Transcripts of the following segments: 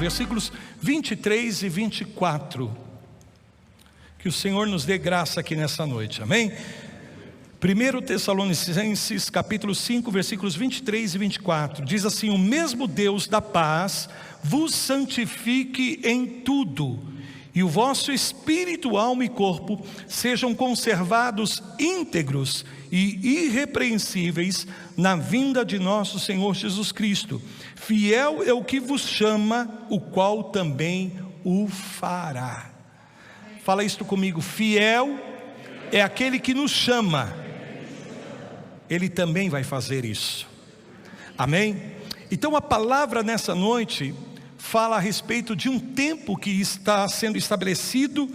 versículos 23 e 24. Que o Senhor nos dê graça aqui nessa noite, amém? 1 Tessalonicenses capítulo 5, versículos 23 e 24, diz assim: o mesmo Deus da paz vos santifique em tudo, e o vosso espírito, alma e corpo sejam conservados íntegros e irrepreensíveis na vinda de nosso Senhor Jesus Cristo. Fiel é o que vos chama, o qual também o fará. Fala isto comigo: fiel é aquele que nos chama, Ele também vai fazer isso, amém? Então a palavra nessa noite fala a respeito de um tempo que está sendo estabelecido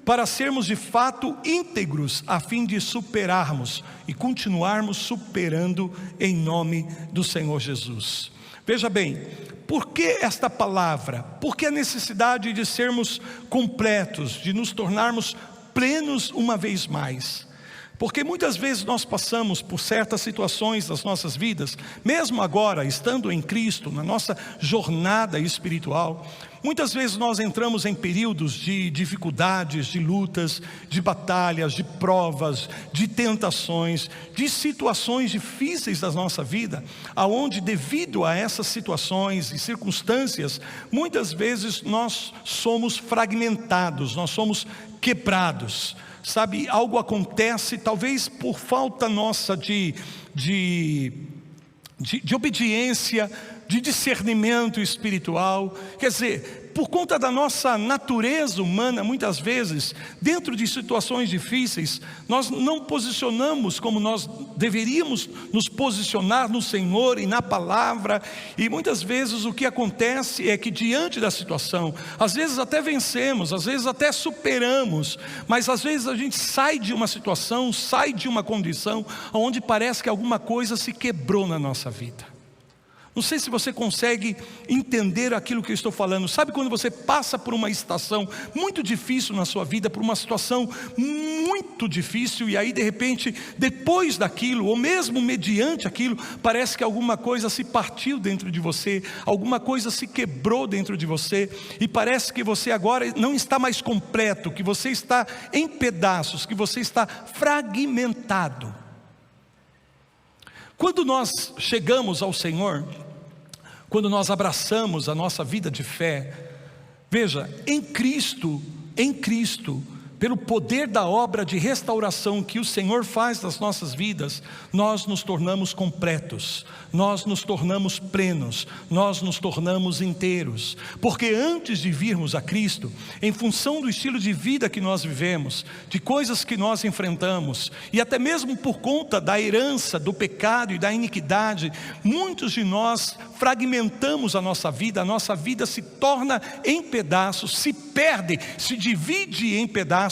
para sermos de fato íntegros, a fim de superarmos e continuarmos superando em nome do Senhor Jesus. Veja bem, por que esta palavra? Por que a necessidade de sermos completos, de nos tornarmos plenos uma vez mais? Porque muitas vezes nós passamos por certas situações das nossas vidas, mesmo agora estando em Cristo, na nossa jornada espiritual, muitas vezes nós entramos em períodos de dificuldades, de lutas, de batalhas, de provas, de tentações, de situações difíceis da nossa vida, aonde devido a essas situações e circunstâncias, muitas vezes nós somos fragmentados, nós somos quebrados. Sabe, algo acontece, talvez por falta nossa de obediência, de discernimento espiritual. Quer dizer, por conta da nossa natureza humana, muitas vezes, dentro de situações difíceis, nós não posicionamos como nós deveríamos nos posicionar no Senhor e na palavra. E muitas vezes o que acontece é que diante da situação, às vezes até vencemos, às vezes até superamos, mas às vezes a gente sai de uma situação, sai de uma condição onde parece que alguma coisa se quebrou na nossa vida. Não sei se você consegue entender aquilo que eu estou falando. Sabe quando você passa por uma estação muito difícil na sua vida, por uma situação muito difícil, e aí de repente, depois daquilo, ou mesmo mediante aquilo, parece que alguma coisa se partiu dentro de você, alguma coisa se quebrou dentro de você, e parece que você agora não está mais completo, que você está em pedaços, que você está fragmentado. Quando nós chegamos ao Senhor, quando nós abraçamos a nossa vida de fé, veja, em Cristo, pelo poder da obra de restauração que o Senhor faz nas nossas vidas, nós nos tornamos completos, nós nos tornamos plenos, nós nos tornamos inteiros. Porque antes de virmos a Cristo, em função do estilo de vida que nós vivemos, de coisas que nós enfrentamos, e até mesmo por conta da herança, do pecado e da iniquidade, muitos de nós fragmentamos a nossa vida se torna em pedaços, se perde, se divide em pedaços,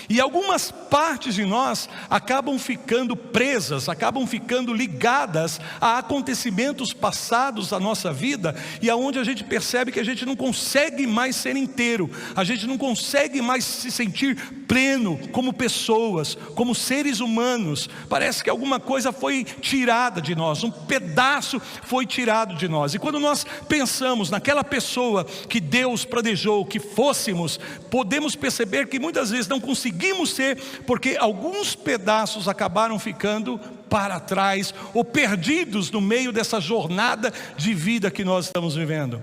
e algumas partes de nós acabam ficando presas, acabam ficando ligadas a acontecimentos passados da nossa vida, e aonde a gente percebe que a gente não consegue mais ser inteiro, a gente não consegue mais se sentir pleno como pessoas, como seres humanos. Parece que alguma coisa foi tirada de nós, um pedaço foi tirado de nós. E quando nós pensamos naquela pessoa que Deus planejou que fôssemos, podemos perceber que muitas vezes não conseguimos ser, porque alguns pedaços acabaram ficando para trás, ou perdidos no meio dessa jornada de vida que nós estamos vivendo.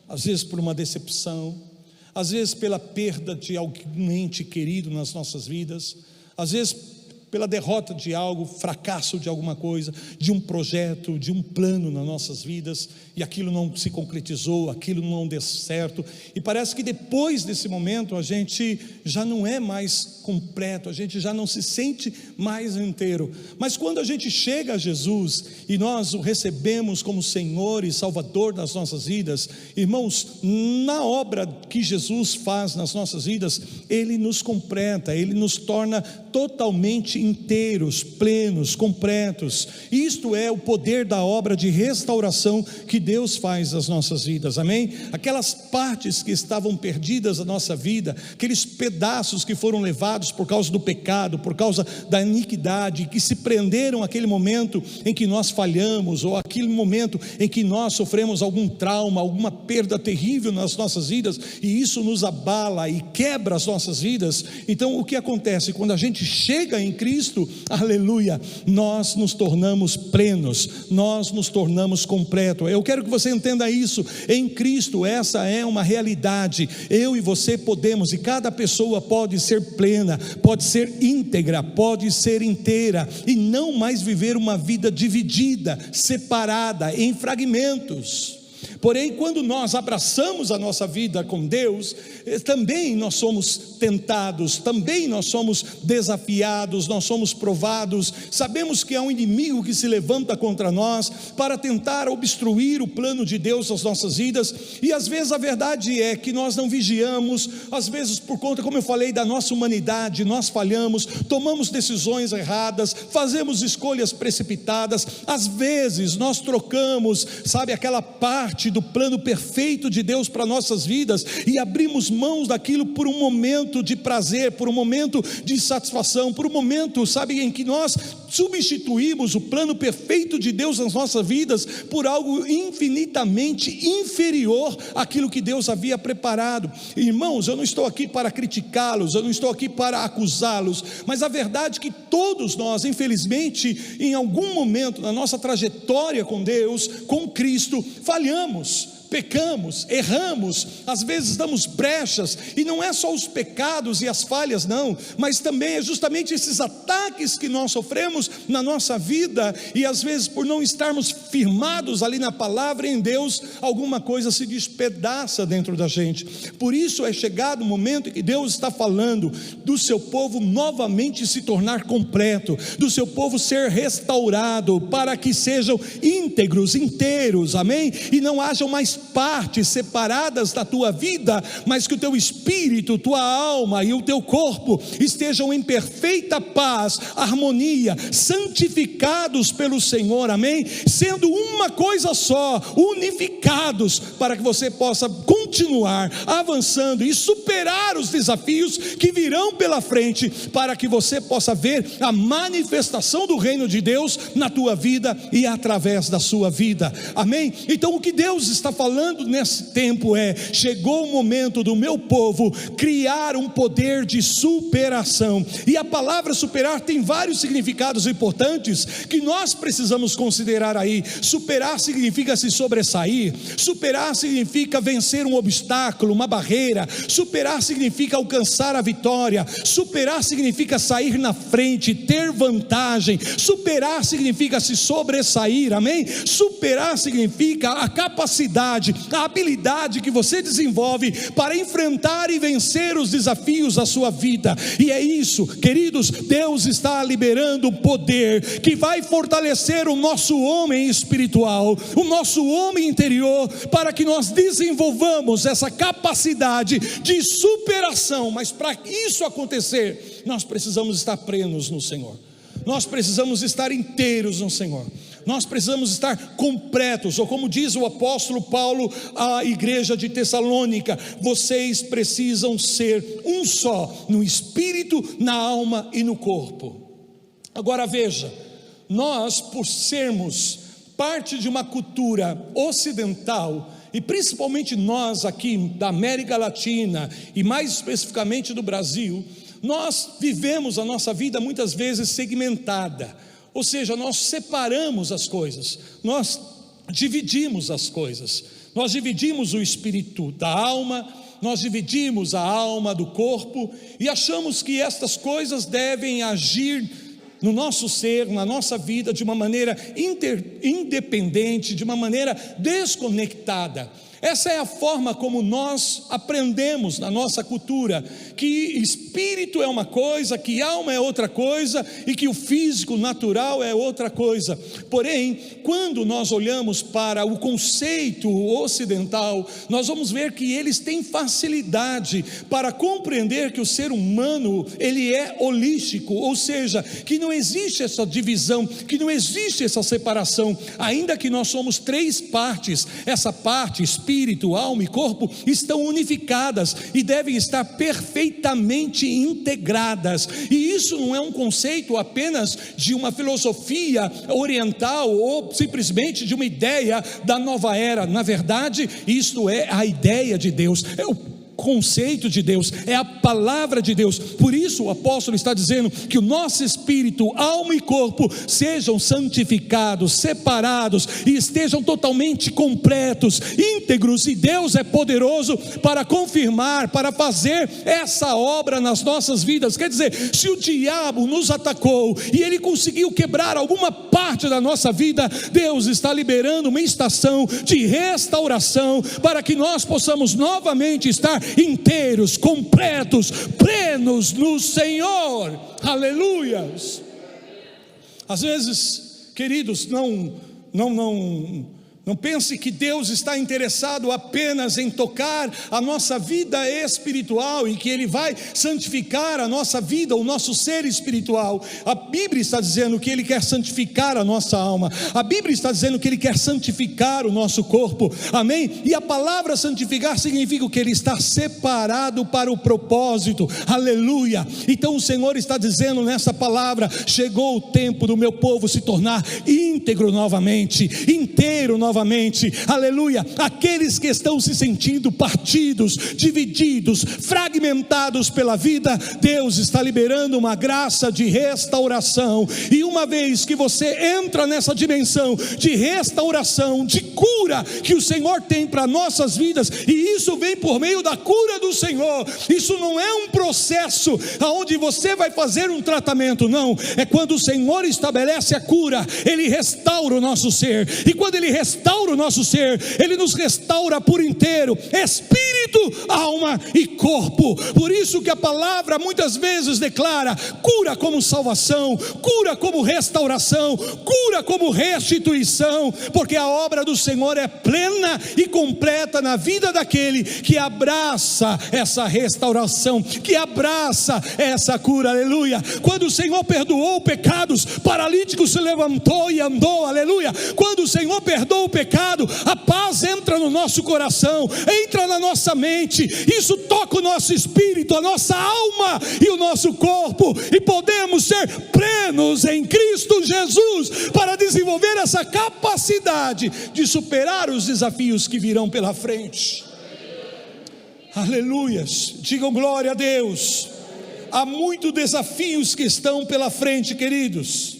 Às vezes por uma decepção, às vezes pela perda de algum ente querido nas nossas vidas, às vezes pela derrota de algo, fracasso de alguma coisa, de um projeto, de um plano nas nossas vidas, e aquilo não se concretizou, aquilo não deu certo, e parece que depois desse momento a gente já não é mais completo, a gente já não se sente mais inteiro. Mas quando a gente chega a Jesus e nós o recebemos como Senhor e Salvador das nossas vidas, irmãos, na obra que Jesus faz nas nossas vidas, Ele nos completa, Ele nos torna totalmente inteiros, plenos, completos. Isto é o poder da obra de restauração que Deus faz nas nossas vidas, amém? Aquelas partes que estavam perdidas na nossa vida, aqueles pedaços que foram levados por causa do pecado, por causa da iniquidade, que se prenderam àquele momento em que nós falhamos, ou aquele momento em que nós sofremos algum trauma, alguma perda terrível nas nossas vidas, e isso nos abala e quebra as nossas vidas. Então o que acontece? Quando a gente chega em Cristo, aleluia, nós nos tornamos plenos, nós nos tornamos completos. Eu quero que você entenda isso, em Cristo essa é uma realidade. Eu e você podemos, e cada pessoa pode ser plena, pode ser íntegra, pode ser inteira, e não mais viver uma vida dividida, separada, em fragmentos. Porém, quando nós abraçamos a nossa vida com Deus, também nós somos tentados, também nós somos desafiados, nós somos provados. Sabemos que há um inimigo que se levanta contra nós para tentar obstruir o plano de Deus nas nossas vidas, e às vezes a verdade é que nós não vigiamos, às vezes por conta, como eu falei, da nossa humanidade, nós falhamos, tomamos decisões erradas, fazemos escolhas precipitadas, às vezes nós trocamos, sabe, aquela parte do plano perfeito de Deus para nossas vidas, e abrimos mãos daquilo por um momento de prazer, por um momento de satisfação, por um momento, sabe, em que nós substituímos o plano perfeito de Deus nas nossas vidas por algo infinitamente inferior àquilo que Deus havia preparado. Irmãos, eu não estou aqui para criticá-los, eu não estou aqui para acusá-los, mas a verdade é que todos nós, infelizmente, em algum momento na nossa trajetória com Deus, com Cristo, falhamos, pecamos, erramos, às vezes damos brechas, e não é só os pecados e as falhas não, mas também é justamente esses ataques que nós sofremos na nossa vida, e às vezes por não estarmos firmados ali na palavra em Deus, alguma coisa se despedaça dentro da gente. Por isso é chegado o momento em que Deus está falando do seu povo novamente se tornar completo, do seu povo ser restaurado, para que sejam íntegros, inteiros, amém? E não hajam mais partes separadas da tua vida, mas que o teu espírito, tua alma e o teu corpo estejam em perfeita paz, harmonia, santificados pelo Senhor, amém? Sendo uma coisa só, unificados, para que você possa continuar avançando e superar os desafios que virão pela frente, para que você possa ver a manifestação do reino de Deus na tua vida e através da sua vida, amém? Então o que Deus está falando nesse tempo é: chegou o momento do meu povo criar um poder de superação. E a palavra superar tem vários significados importantes que nós precisamos considerar aí. Superar significa se sobressair, superar significa vencer um obstáculo, uma barreira, superar significa alcançar a vitória, superar significa sair na frente, ter vantagem, superar significa se sobressair, amém? Superar significa a capacidade, a habilidade que você desenvolve para enfrentar e vencer os desafios da sua vida. E é isso, queridos, Deus está liberando poder que vai fortalecer o nosso homem espiritual, o nosso homem interior, para que nós desenvolvamos essa capacidade de superação. Mas para isso acontecer, nós precisamos estar plenos no Senhor, nós precisamos estar inteiros no Senhor, nós precisamos estar completos, ou como diz o apóstolo Paulo à igreja de Tessalônica: vocês precisam ser um só, no espírito, na alma e no corpo. Agora veja, nós, por sermos parte de uma cultura ocidental, e principalmente nós aqui da América Latina, e mais especificamente do Brasil, nós vivemos a nossa vida muitas vezes segmentada. Ou seja, nós separamos as coisas, nós dividimos as coisas, nós dividimos o espírito da alma, nós dividimos a alma do corpo, e achamos que estas coisas devem agir no nosso ser, na nossa vida, de uma maneira independente, de uma maneira desconectada. Essa é a forma como nós aprendemos na nossa cultura, que espírito é uma coisa, que alma é outra coisa, e que o físico natural é outra coisa. Porém, quando nós olhamos para o conceito ocidental, nós vamos ver que eles têm facilidade para compreender que o ser humano, ele é holístico, ou seja, que não existe essa divisão, que não existe essa separação, ainda que nós somos três partes. Essa parte, espírito, alma e corpo, estão unificadas e devem estar perfeitamente integradas. E isso não é um conceito apenas de uma filosofia oriental ou simplesmente de uma ideia da nova era. Na verdade, isto é a ideia de Deus, é o conceito de Deus, é a palavra de Deus. Por isso o apóstolo está dizendo que o nosso espírito, alma e corpo sejam santificados, separados e estejam totalmente completos, íntegros, e Deus é poderoso para confirmar, para fazer essa obra nas nossas vidas. Quer dizer, se o diabo nos atacou e ele conseguiu quebrar alguma parte da nossa vida, Deus está liberando uma estação de restauração para que nós possamos novamente estar inteiros, completos, plenos no Senhor. Aleluias. Às vezes, queridos, não pense que Deus está interessado apenas em tocar a nossa vida espiritual e que Ele vai santificar a nossa vida, o nosso ser espiritual. A Bíblia está dizendo que Ele quer santificar a nossa alma. A Bíblia está dizendo que Ele quer santificar o nosso corpo. Amém? E a palavra santificar significa que Ele está separado para o propósito. Aleluia. Então o Senhor está dizendo nessa palavra: chegou o tempo do meu povo se tornar íntegro novamente, inteiro novamente. Aleluia. Aqueles que estão se sentindo partidos, divididos, fragmentados pela vida, Deus está liberando uma graça de restauração. E uma vez que você entra nessa dimensão de restauração, de cura que o Senhor tem para nossas vidas, e isso vem por meio da cura do Senhor. Isso não é um processo onde você vai fazer um tratamento, não. É quando o Senhor estabelece a cura, Ele restaura o nosso ser. E quando Ele restaura o nosso ser, Ele nos restaura por inteiro, espírito, alma e corpo. Por isso que a palavra muitas vezes declara cura como salvação, cura como restauração, cura como restituição, porque a obra do Senhor é plena e completa na vida daquele que abraça essa restauração, que abraça essa cura. Aleluia. Quando o Senhor perdoou pecados, paralítico se levantou e andou. Aleluia. Quando o Senhor perdoa o pecado, a paz entra no nosso coração, entra na nossa mente, isso toca o nosso espírito, a nossa alma e o nosso corpo, e podemos ser plenos em Cristo Jesus para desenvolver essa capacidade de superar os desafios que virão pela frente. Aleluias, digam glória a Deus. Há muitos desafios que estão pela frente, queridos.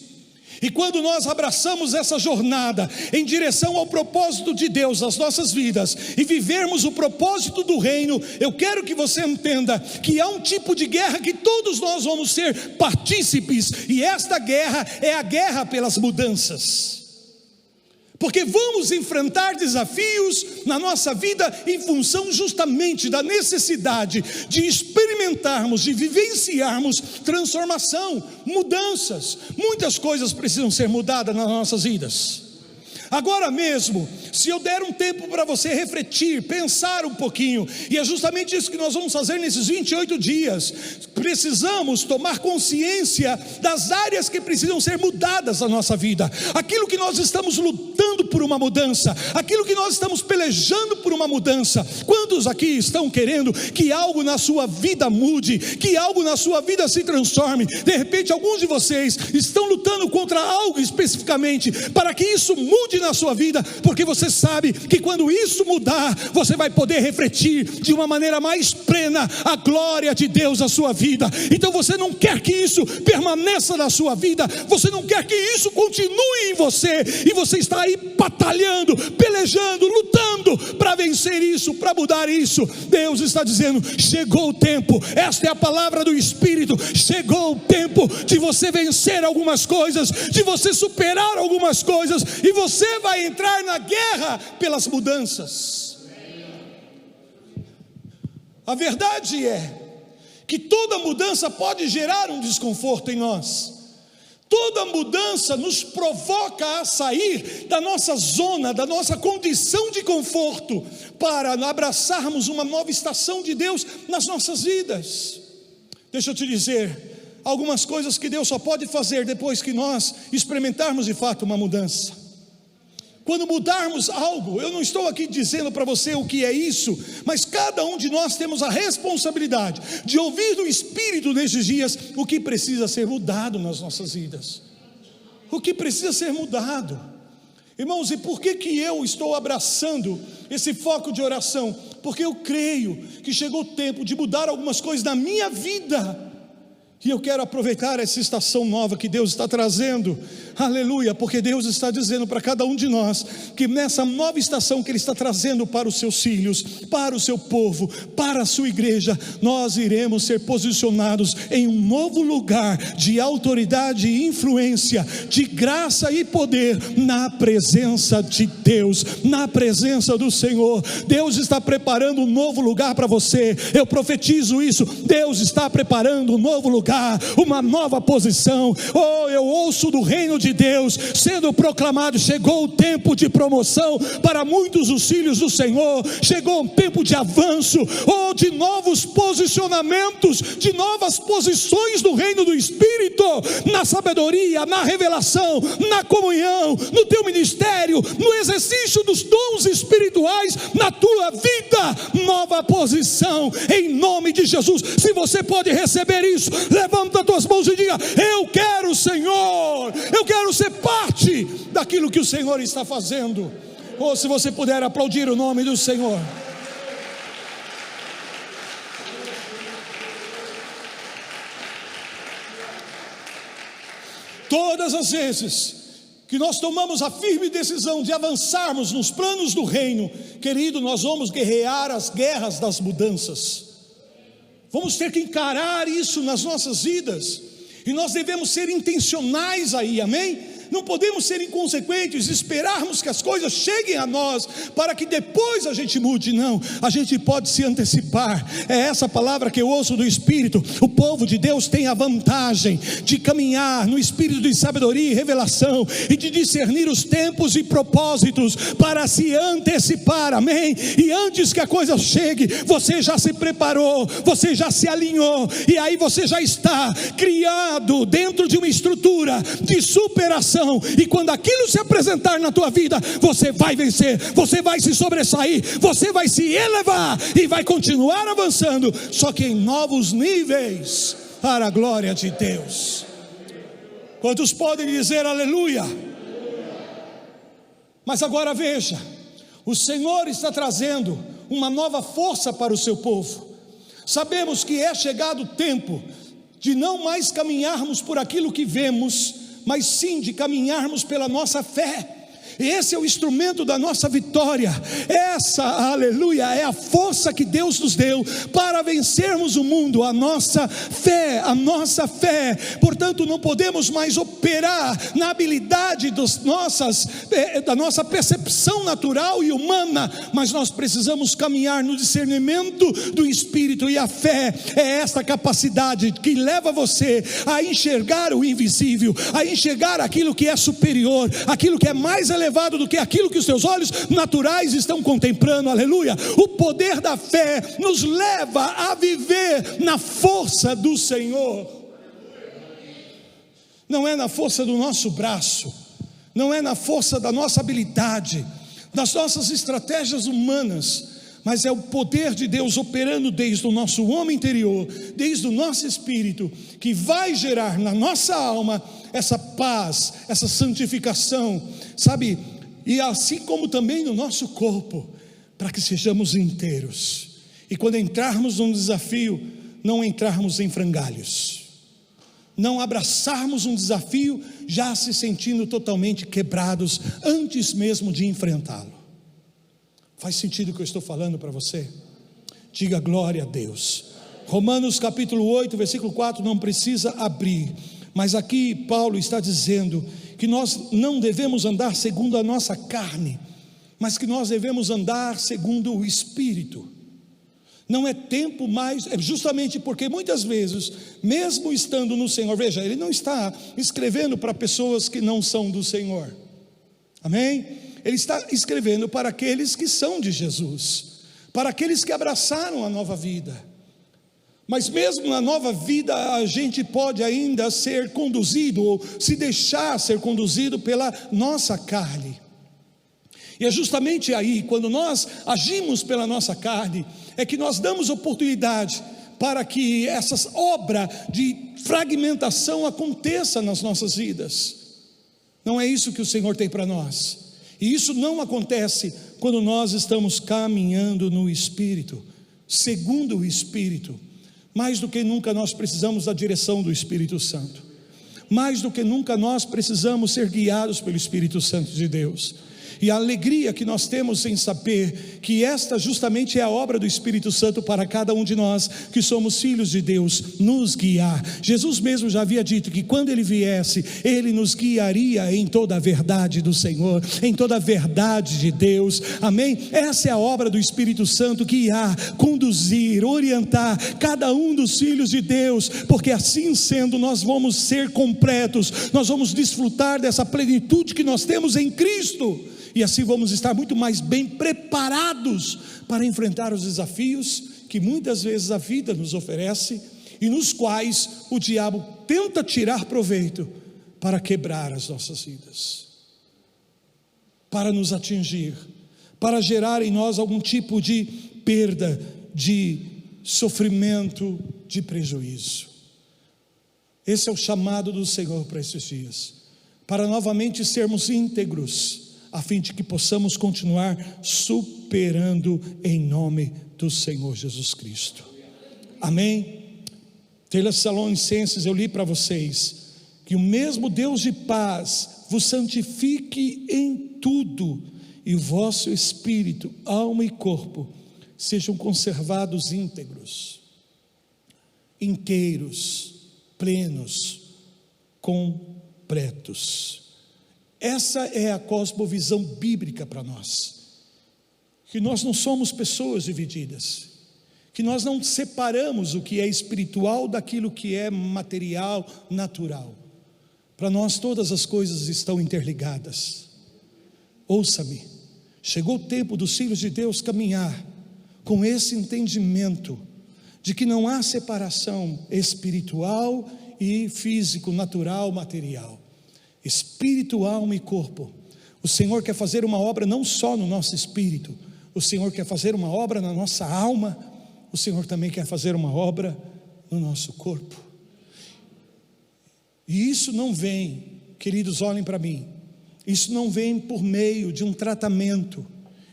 E quando nós abraçamos essa jornada em direção ao propósito de Deus nas nossas vidas e vivermos o propósito do reino, eu quero que você entenda que há um tipo de guerra que todos nós vamos ser partícipes, e esta guerra é a guerra pelas mudanças. Porque vamos enfrentar desafios na nossa vida em função justamente da necessidade de experimentarmos, de vivenciarmos transformação, mudanças. Muitas coisas precisam ser mudadas nas nossas vidas. Agora mesmo, se eu der um tempo para você refletir, pensar um pouquinho, e é justamente isso que nós vamos fazer nesses 28 dias, precisamos tomar consciência das áreas que precisam ser mudadas na nossa vida, aquilo que nós estamos lutando por uma mudança, aquilo que nós estamos pelejando por uma mudança. Quantos aqui estão querendo que algo na sua vida mude, que algo na sua vida se transforme? De repente alguns de vocês estão lutando contra algo especificamente, para que isso mude na sua vida, porque você sabe que quando isso mudar, você vai poder refletir de uma maneira mais plena a glória de Deus na sua vida. Então você não quer que isso permaneça na sua vida, você não quer que isso continue em você, e você está aí batalhando, pelejando, lutando para vencer isso, para mudar isso. Deus está dizendo: chegou o tempo, esta é a palavra do Espírito, chegou o tempo de você vencer algumas coisas, de você superar algumas coisas, e você vai entrar na guerra pelas mudanças. A verdade é que toda mudança pode gerar um desconforto em nós. Toda mudança nos provoca a sair da nossa zona, da nossa condição de conforto, para abraçarmos uma nova estação de Deus nas nossas vidas. Deixa eu te dizer, algumas coisas que Deus só pode fazer depois que nós experimentarmos de fato uma mudança. Quando mudarmos algo, eu não estou aqui dizendo para você o que é isso, mas cada um de nós temos a responsabilidade de ouvir do Espírito nesses dias o que precisa ser mudado nas nossas vidas. O que precisa ser mudado. Irmãos, e por que eu estou abraçando esse foco de oração? Porque eu creio que chegou o tempo de mudar algumas coisas na minha vida. E eu quero aproveitar essa estação nova que Deus está trazendo, aleluia, porque Deus está dizendo para cada um de nós, que nessa nova estação que Ele está trazendo para os seus filhos, para o seu povo, para a sua igreja, nós iremos ser posicionados em um novo lugar de autoridade e influência, de graça e poder, na presença de Deus, na presença do Senhor. Deus está preparando um novo lugar para você, eu profetizo isso, Deus está preparando um novo lugar, uma nova posição. Oh, eu ouço do reino de Deus sendo proclamado. Chegou o tempo de promoção para muitos dos filhos do Senhor. Chegou um tempo de avanço, oh, de novos posicionamentos, de novas posições do reino do Espírito, na sabedoria, na revelação, na comunhão, no teu ministério, no exercício dos dons espirituais, na tua vida. Nova posição em nome de Jesus. Se você pode receber isso, levanta as tuas mãos e diga: eu quero, Senhor, eu quero ser parte daquilo que o Senhor está fazendo. Ou se você puder aplaudir o nome do Senhor. Todas as vezes que nós tomamos a firme decisão de avançarmos nos planos do reino, querido, nós vamos guerrear as guerras das mudanças. Vamos ter que encarar isso nas nossas vidas, e nós devemos ser intencionais aí, amém? Não podemos ser inconsequentes, esperarmos que as coisas cheguem a nós, para que depois a gente mude. Não, a gente pode se antecipar. É essa palavra que eu ouço do Espírito. O povo de Deus tem a vantagem de caminhar no espírito de sabedoria e revelação, e de discernir os tempos e propósitos, para se antecipar, amém? E antes que a coisa chegue, você já se preparou, você já se alinhou, e aí você já está criado dentro de uma estrutura de superação. E quando aquilo se apresentar na tua vida, você vai vencer, você vai se sobressair, você vai se elevar e vai continuar avançando, só que em novos níveis, para a glória de Deus. Quantos podem dizer aleluia? Mas agora veja, o Senhor está trazendo uma nova força para o seu povo. Sabemos que é chegado o tempo de não mais caminharmos por aquilo que vemos, mas sim de caminharmos pela nossa fé. Esse é o instrumento da nossa vitória. Essa, aleluia, é a força que Deus nos deu para vencermos o mundo, a nossa fé, a nossa fé. Portanto, não podemos mais operar na habilidade da nossa percepção natural e humana, mas nós precisamos caminhar no discernimento do Espírito, e a fé é essa capacidade que leva você a enxergar o invisível, a enxergar aquilo que é superior, aquilo que é mais elevado do que aquilo que os seus olhos naturais estão contemplando, aleluia. O poder da fé nos leva a viver na força do Senhor. Não é na força do nosso braço, não é na força da nossa habilidade, das nossas estratégias humanas, mas é o poder de Deus operando desde o nosso homem interior, desde o nosso espírito, que vai gerar na nossa alma essa paz, essa santificação, sabe? E assim como também no nosso corpo, para que sejamos inteiros, e quando entrarmos num desafio, não entrarmos em frangalhos, não abraçarmos um desafio já se sentindo totalmente quebrados antes mesmo de enfrentá-lo. Faz sentido o que eu estou falando para você? Diga glória a Deus. Romanos capítulo 8, versículo 4, não precisa abrir, mas aqui Paulo está dizendo que nós não devemos andar segundo a nossa carne, mas que nós devemos andar segundo o Espírito. Não é tempo mais, é justamente porque muitas vezes, mesmo estando no Senhor, veja, ele não está escrevendo para pessoas que não são do Senhor, amém? Ele está escrevendo para aqueles que são de Jesus, para aqueles que abraçaram a nova vida. Mas mesmo na nova vida, a gente pode ainda ser conduzido, ou se deixar ser conduzido pela nossa carne. E é justamente aí, quando nós agimos pela nossa carne, é que nós damos oportunidade para que essa obra de fragmentação aconteça nas nossas vidas. Não é isso que o Senhor tem para nós. E isso não acontece quando nós estamos caminhando no Espírito, segundo o Espírito. Mais do que nunca nós precisamos da direção do Espírito Santo. Mais do que nunca nós precisamos ser guiados pelo Espírito Santo de Deus. E a alegria que nós temos em saber que esta justamente é a obra do Espírito Santo para cada um de nós que somos filhos de Deus, nos guiar. Jesus mesmo já havia dito que quando Ele viesse, Ele nos guiaria em toda a verdade do Senhor, em toda a verdade de Deus, amém? Essa é a obra do Espírito Santo, guiar, conduzir, orientar cada um dos filhos de Deus, porque assim sendo nós vamos ser completos, nós vamos desfrutar dessa plenitude que nós temos em Cristo. E assim vamos estar muito mais bem preparados para enfrentar os desafios que muitas vezes a vida nos oferece e nos quais o diabo tenta tirar proveito para quebrar as nossas vidas, para nos atingir, para gerar em nós algum tipo de perda, de sofrimento, de prejuízo. Esse é o chamado do Senhor para esses dias, para novamente sermos íntegros, a fim de que possamos continuar superando em nome do Senhor Jesus Cristo, amém? Tessalonicenses, eu li para vocês, que o mesmo Deus de paz vos santifique em tudo, e o vosso espírito, alma e corpo sejam conservados íntegros, inteiros, plenos, completos. Essa é a cosmovisão bíblica para nós, que nós não somos pessoas divididas, que nós não separamos o que é espiritual daquilo que é material, natural. Para nós todas as coisas estão interligadas. Ouça-me, chegou o tempo dos filhos de Deus caminhar com esse entendimento de que não há separação espiritual e físico, natural, material. Espírito, alma e corpo. O Senhor quer fazer uma obra não só no nosso espírito, o Senhor quer fazer uma obra na nossa alma, o Senhor também quer fazer uma obra no nosso corpo. E isso não vem, queridos, olhem para mim, isso não vem por meio de um tratamento,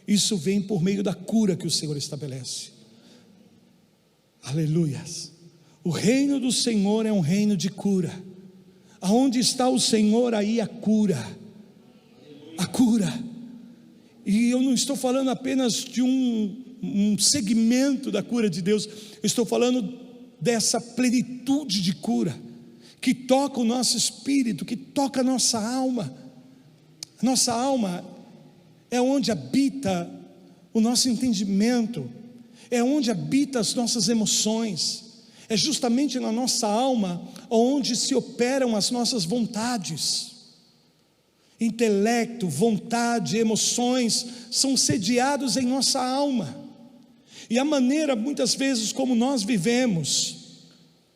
isso vem por meio da cura que o Senhor estabelece. Aleluias. O reino do Senhor é um reino de cura. Aonde está o Senhor, aí a cura. A cura. E eu não estou falando apenas de um segmento da cura de Deus, eu estou falando dessa plenitude de cura, que toca o nosso espírito, que toca a nossa alma. A nossa alma é onde habita o nosso entendimento, é onde habita as nossas emoções. É justamente na nossa alma onde se operam as nossas vontades. Intelecto, vontade, emoções são sediados em nossa alma. E a maneira muitas vezes como nós vivemos,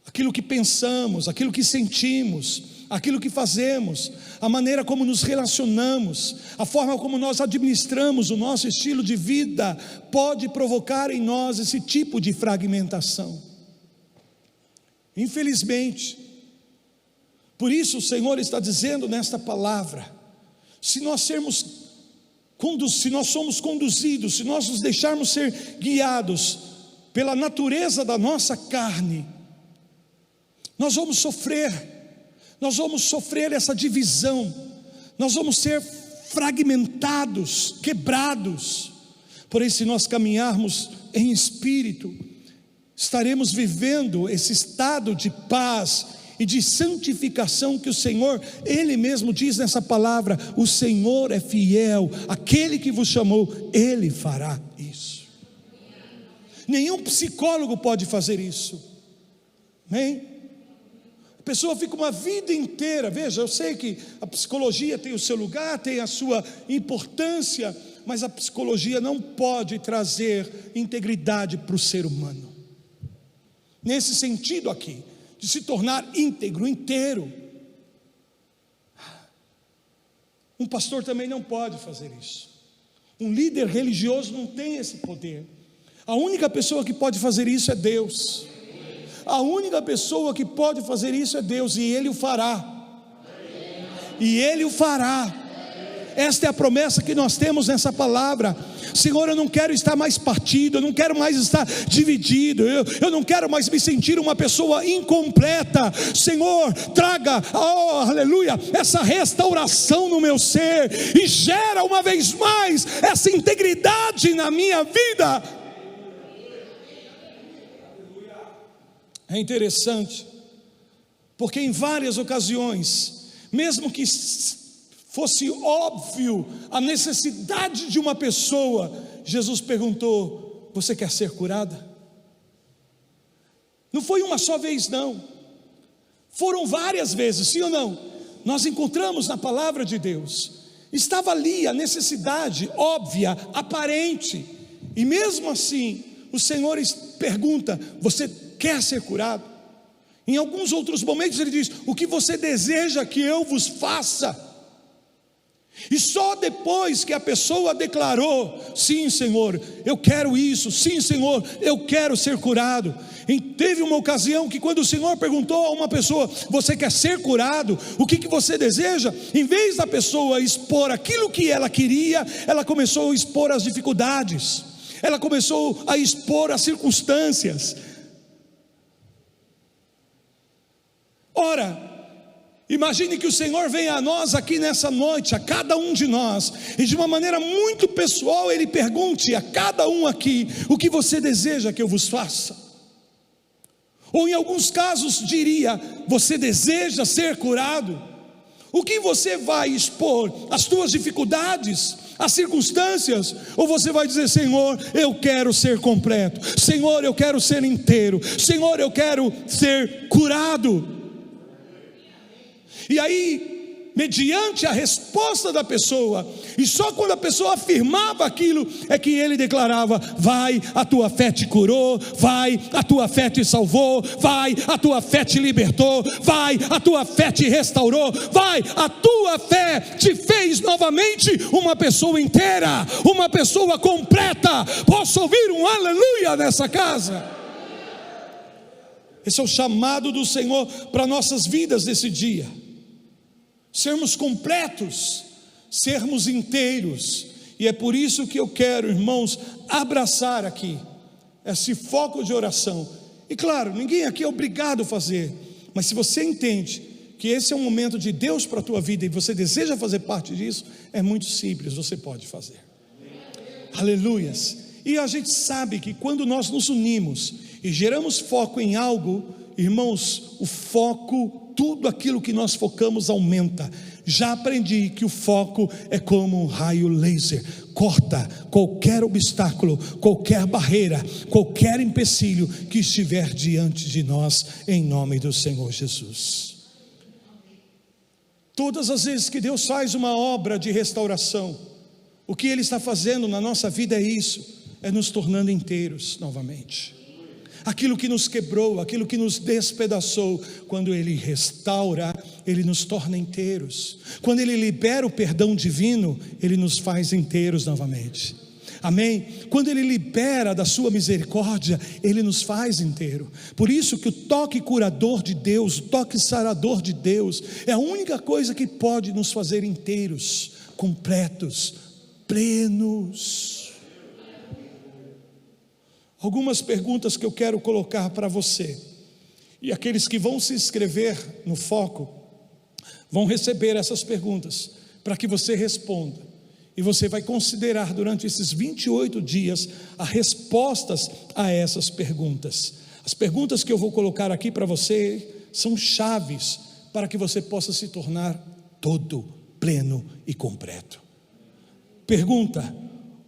aquilo que pensamos, aquilo que sentimos, aquilo que fazemos, a maneira como nos relacionamos, a forma como nós administramos o nosso estilo de vida, pode provocar em nós esse tipo de fragmentação. Infelizmente, por isso o Senhor está dizendo nesta palavra, se nós somos conduzidos, se nós nos deixarmos ser guiados pela natureza da nossa carne, nós vamos sofrer essa divisão, nós vamos ser fragmentados, quebrados. Porém, se nós caminharmos em espírito, estaremos vivendo esse estado de paz e de santificação que o Senhor, Ele mesmo diz nessa palavra: o Senhor é fiel, aquele que vos chamou, Ele fará isso. Nenhum psicólogo pode fazer isso. Amém? A pessoa fica uma vida inteira. Veja, eu sei que a psicologia tem o seu lugar, tem a sua importância, mas a psicologia não pode trazer integridade para o ser humano. Nesse sentido aqui, de se tornar íntegro, inteiro. Um pastor também não pode fazer isso. Um líder religioso não tem esse poder. A única pessoa que pode fazer isso é Deus. A única pessoa que pode fazer isso é Deus, e Ele o fará. E Ele o fará. Esta é a promessa que nós temos nessa palavra. Senhor, eu não quero estar mais partido, eu não quero mais estar dividido, eu não quero mais me sentir uma pessoa incompleta. Senhor, traga, oh, aleluia, essa restauração no meu ser, e gera uma vez mais essa integridade na minha vida. É interessante, porque em várias ocasiões, mesmo que fosse óbvio a necessidade de uma pessoa, Jesus perguntou: você quer ser curada? Não foi uma só vez, não, foram várias vezes, sim ou não? Nós encontramos na palavra de Deus, estava ali a necessidade óbvia, aparente, e mesmo assim o Senhor pergunta: você quer ser curado? Em alguns outros momentos ele diz: o que você deseja que eu vos faça? E só depois que a pessoa declarou: sim, Senhor, eu quero isso, sim, Senhor, eu quero ser curado. E teve uma ocasião que, quando o Senhor perguntou a uma pessoa: você quer ser curado? O que você deseja? Em vez da pessoa expor aquilo que ela queria, ela começou a expor as dificuldades, ela começou a expor as circunstâncias. Ora, imagine que o Senhor venha a nós aqui nessa noite, a cada um de nós, e de uma maneira muito pessoal Ele pergunte a cada um aqui: o que você deseja que eu vos faça? Ou em alguns casos diria: você deseja ser curado? O que você vai expor? As tuas dificuldades, as circunstâncias? Ou você vai dizer: Senhor, eu quero ser completo, Senhor, eu quero ser inteiro, Senhor, eu quero ser curado? E aí, mediante a resposta da pessoa, e só quando a pessoa afirmava aquilo, é que ele declarava: vai, a tua fé te curou, vai, a tua fé te salvou, vai, a tua fé te libertou, vai, a tua fé te restaurou, vai, a tua fé te fez novamente uma pessoa inteira, uma pessoa completa. Posso ouvir um aleluia nessa casa? Esse é o chamado do Senhor para nossas vidas nesse dia. Sermos completos, sermos inteiros. E é por isso que eu quero, irmãos, abraçar aqui esse foco de oração. E claro, ninguém aqui é obrigado a fazer, mas se você entende que esse é um momento de Deus para a tua vida, e você deseja fazer parte disso, é muito simples, você pode fazer. Aleluias. E a gente sabe que quando nós nos unimos e geramos foco em algo, irmãos, o foco, tudo aquilo que nós focamos aumenta. Já aprendi que o foco é como um raio laser, corta qualquer obstáculo, qualquer barreira, qualquer empecilho que estiver diante de nós, em nome do Senhor Jesus. Todas as vezes que Deus faz uma obra de restauração, o que Ele está fazendo na nossa vida é isso, é nos tornando inteiros novamente. Aquilo que nos quebrou, aquilo que nos despedaçou, quando Ele restaura, Ele nos torna inteiros. Quando Ele libera o perdão divino, Ele nos faz inteiros novamente. Amém? Quando Ele libera da sua misericórdia, Ele nos faz inteiro. Por isso que o toque curador de Deus, o toque sarador de Deus, é a única coisa que pode nos fazer inteiros, completos, plenos. Algumas perguntas que eu quero colocar para você, e aqueles que vão se inscrever no foco, vão receber essas perguntas, para que você responda, e você vai considerar durante esses 28 dias, as respostas a essas perguntas. As perguntas que eu vou colocar aqui para você, são chaves, para que você possa se tornar todo, pleno e completo. Pergunta: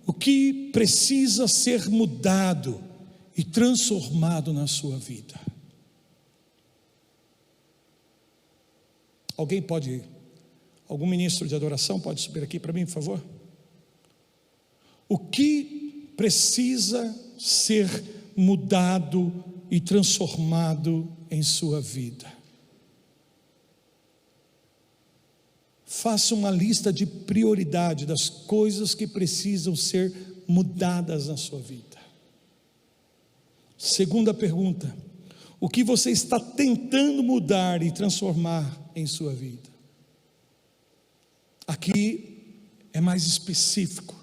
o que precisa ser mudado e transformado na sua vida. Algum ministro de adoração pode subir aqui para mim, por favor? O que precisa ser mudado e transformado em sua vida? Faça uma lista de prioridade das coisas que precisam ser mudadas na sua vida. Segunda pergunta: o que você está tentando mudar e transformar em sua vida? Aqui é mais específico,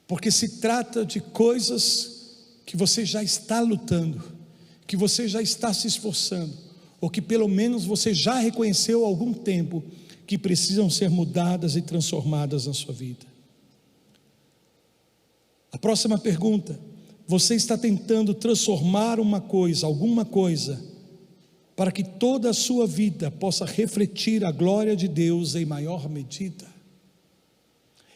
porque se trata de coisas que você já está lutando, que você já está se esforçando, ou que pelo menos você já reconheceu há algum tempo que precisam ser mudadas e transformadas na sua vida. A próxima pergunta: você está tentando transformar alguma coisa, para que toda a sua vida possa refletir a glória de Deus em maior medida?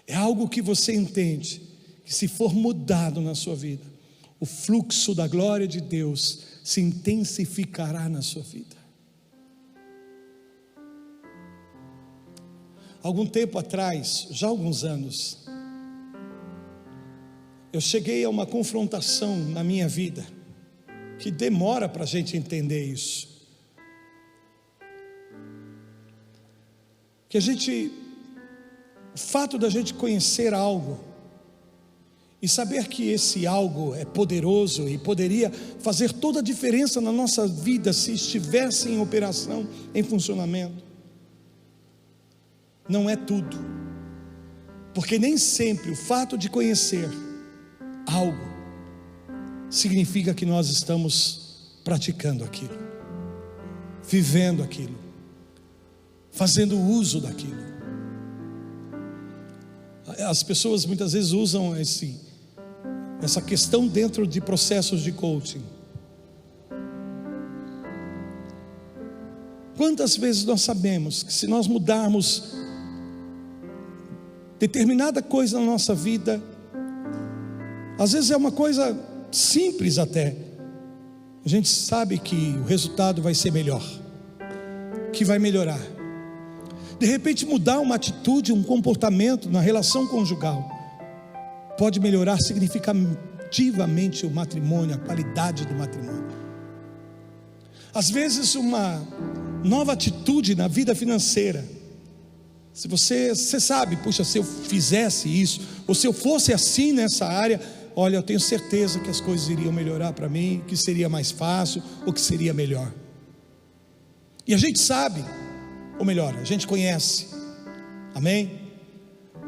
É algo que você entende, que se for mudado na sua vida, o fluxo da glória de Deus se intensificará na sua vida. Algum tempo atrás, já há alguns anos, eu cheguei a uma confrontação na minha vida, que demora para a gente entender isso. O fato da gente conhecer algo, e saber que esse algo é poderoso e poderia fazer toda a diferença na nossa vida se estivesse em operação, em funcionamento, não é tudo, porque nem sempre o fato de conhecer algo significa que nós estamos praticando aquilo, vivendo aquilo, fazendo uso daquilo. As pessoas muitas vezes usam essa questão dentro de processos de coaching. Quantas vezes nós sabemos que se nós mudarmos determinada coisa na nossa vida, às vezes é uma coisa simples até, a gente sabe que o resultado vai ser melhor, que vai melhorar. De repente mudar uma atitude, um comportamento na relação conjugal pode melhorar significativamente o matrimônio, a qualidade do matrimônio. Às vezes uma nova atitude na vida financeira, se você sabe, puxa, se eu fizesse isso, ou se eu fosse assim nessa área, olha, eu tenho certeza que as coisas iriam melhorar para mim, que seria mais fácil, ou que seria melhor. E a gente sabe, ou melhor, a gente conhece, amém?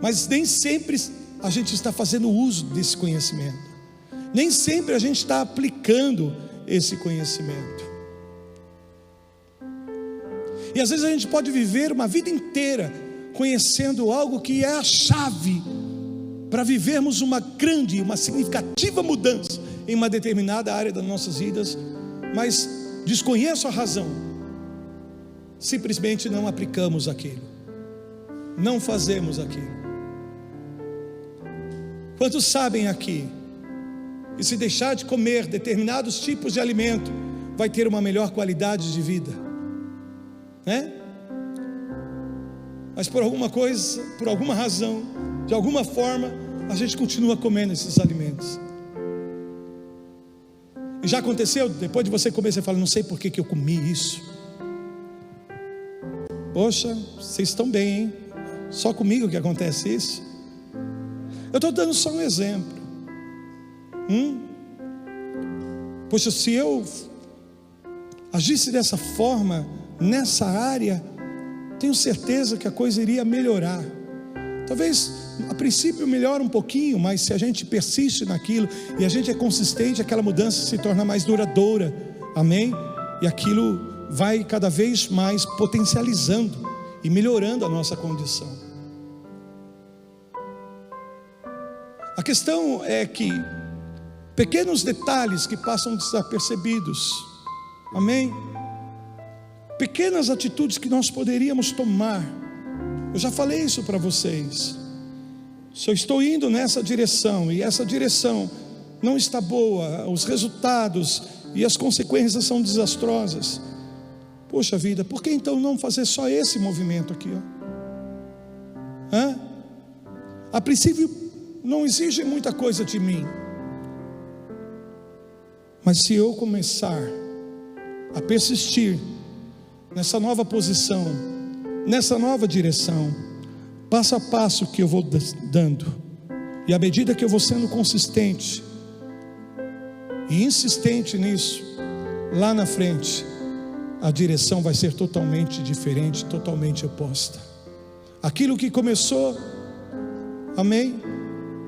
Mas nem sempre a gente está fazendo uso desse conhecimento, nem sempre a gente está aplicando esse conhecimento. E às vezes a gente pode viver uma vida inteira conhecendo algo que é a chave para vivermos uma grande, uma significativa mudança em uma determinada área das nossas vidas, mas desconheço a razão, simplesmente não aplicamos aquilo, não fazemos aquilo. Quantos sabem aqui que se deixar de comer determinados tipos de alimento vai ter uma melhor qualidade de vida, né? Mas por alguma coisa, por alguma razão, de alguma forma, a gente continua comendo esses alimentos. E já aconteceu, depois de você comer, você fala, não sei por que eu comi isso. Poxa, vocês estão bem, hein? Só comigo que acontece isso? Eu estou dando só um exemplo. Poxa, se eu agisse dessa forma, nessa área, tenho certeza que a coisa iria melhorar. Talvez a princípio melhora um pouquinho, mas se a gente persiste naquilo e a gente é consistente, aquela mudança se torna mais duradoura, amém? E aquilo vai cada vez mais potencializando e melhorando a nossa condição. A questão é que pequenos detalhes que passam desapercebidos, amém? Pequenas atitudes que nós poderíamos tomar. Eu já falei isso para vocês. Se eu estou indo nessa direção, e essa direção não está boa, os resultados e as consequências são desastrosas. Poxa vida, por que então não fazer só esse movimento aqui? A princípio não exige muita coisa de mim, mas se eu começar a persistir nessa nova posição, nessa nova direção, passo a passo que eu vou dando, e à medida que eu vou sendo consistente e insistente nisso, lá na frente a direção vai ser totalmente diferente, totalmente oposta. Aquilo que começou, amém,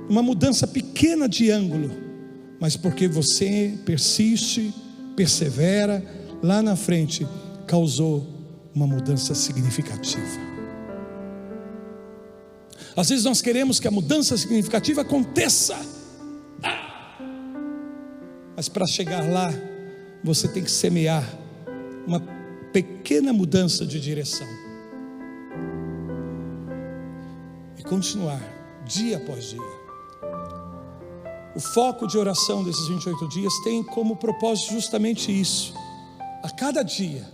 uma mudança pequena de ângulo, mas porque você persiste, persevera, lá na frente causou uma mudança significativa. Às vezes nós queremos que a mudança significativa aconteça, mas para chegar lá você tem que semear uma pequena mudança de direção e continuar dia após dia. O foco de oração desses 28 dias tem como propósito justamente isso: a cada dia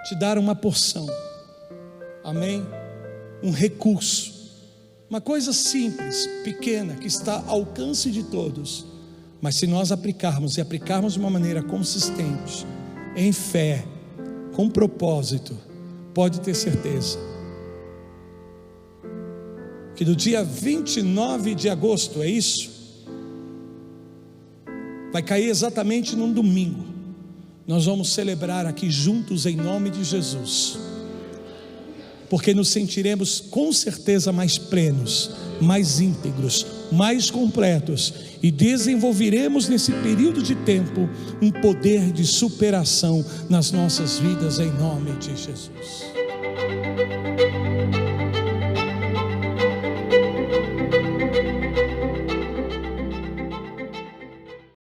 te dar uma porção, amém? Um recurso, uma coisa simples, pequena, que está ao alcance de todos, mas se nós aplicarmos e aplicarmos de uma maneira consistente, em fé, com propósito, pode ter certeza que no dia 29 de agosto, é isso? Vai cair exatamente num domingo. Nós vamos celebrar aqui juntos em nome de Jesus, porque nos sentiremos com certeza mais plenos, mais íntegros, mais completos, e desenvolveremos nesse período de tempo um poder de superação nas nossas vidas em nome de Jesus.